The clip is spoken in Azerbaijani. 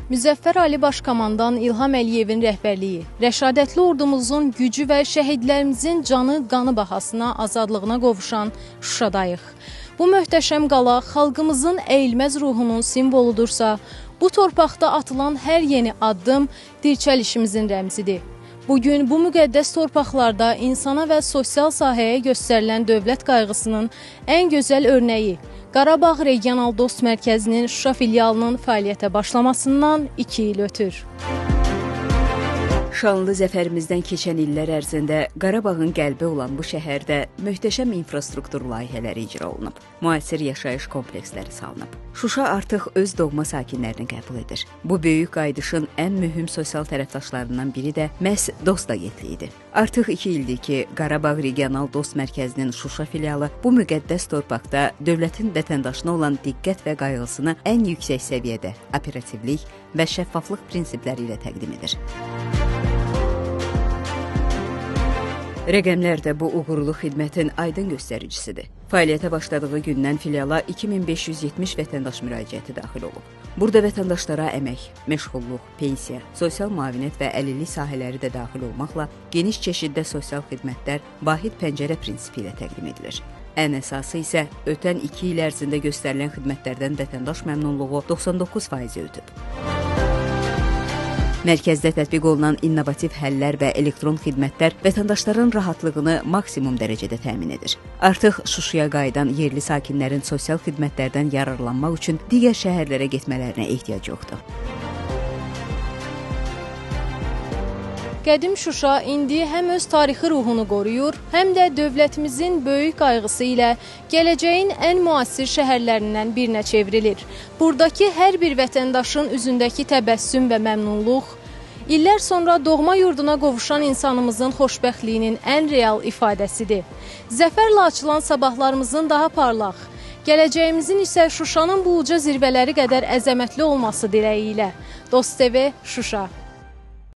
Müzəffər Ali Başkomandan İlham Əliyevin rəhbərliyi, rəşadətli ordumuzun gücü və şəhidlərimizin canı, qanı bahasına azadlığına qovuşan Şuşadayıq. Bu möhtəşəm qala xalqımızın əyilməz ruhunun simvoludursa, bu torpaqda atılan hər yeni addım dirçəlişimizin rəmzidir. Bugün bu müqəddəs torpaqlarda insana və sosial sahəyə göstərilən dövlət qayğısının ən gözəl örnəyi Qarabağ Regional Dost Mərkəzinin Şuşa filialının fəaliyyətə başlamasından 2 il ötür. Şanlı zəfərimizdən keçən illər ərzində Qarabağın qəlbi olan bu şəhərdə möhtəşəm infrastruktur layihələri icra olunub. Müasir yaşayış kompleksləri salınıb. Şuşa artıq öz doğma sakinlərini qəbul edir. Bu böyük qaydışın ən mühüm sosial tərəfdaşlarından biri də məhz Dost agentliyidir. Artıq 2 ildir ki, Qarabağ Regional Dost Mərkəzinin Şuşa filialı bu müqəddəs torpaqda dövlətin vətəndaşına olan diqqət və qayğısını ən yüksək səviyyədə operativlik və şəffaflıq prinsipləri ilə təqdim edir. Rəqəmlər də bu uğurlu xidmətin aydın göstəricisidir. Fəaliyyətə başladığı gündən filiala 2570 vətəndaş müraciəti daxil olub. Burada vətəndaşlara əmək, məşğulluq, pensiya, sosial müavinət və əlillik sahələri də daxil olmaqla geniş çeşiddə sosial xidmətlər vahid pəncərə prinsipi ilə təqdim edilir. Ən əsası isə ötən 2 il ərzində göstərilən xidmətlərdən vətəndaş məmnunluğu 99% ötüb. Mərkəzdə tətbiq olunan innovativ həllər və elektron xidmətlər vətəndaşların rahatlığını maksimum dərəcədə təmin edir. Artıq Şuşaya qayıdan yerli sakinlərin sosial xidmətlərdən yararlanmaq üçün digər şəhərlərə getmələrinə ehtiyac yoxdur. Qədim Şuşa indi həm öz tarixi ruhunu qoruyur, həm də dövlətimizin böyük qayğısı ilə gələcəyin ən müasir şəhərlərindən birinə çevrilir. Buradakı hər bir vətəndaşın üzündəki təbəssüm və məmnunluq, illər sonra doğma yurduna qovuşan insanımızın xoşbəxtliyinin ən real ifadəsidir. Zəfərlə açılan sabahlarımızın daha parlaq, gələcəyimizin isə Şuşanın bu uca zirvələri qədər əzəmətli olması diləyi ilə. Dost TV, Şuşa.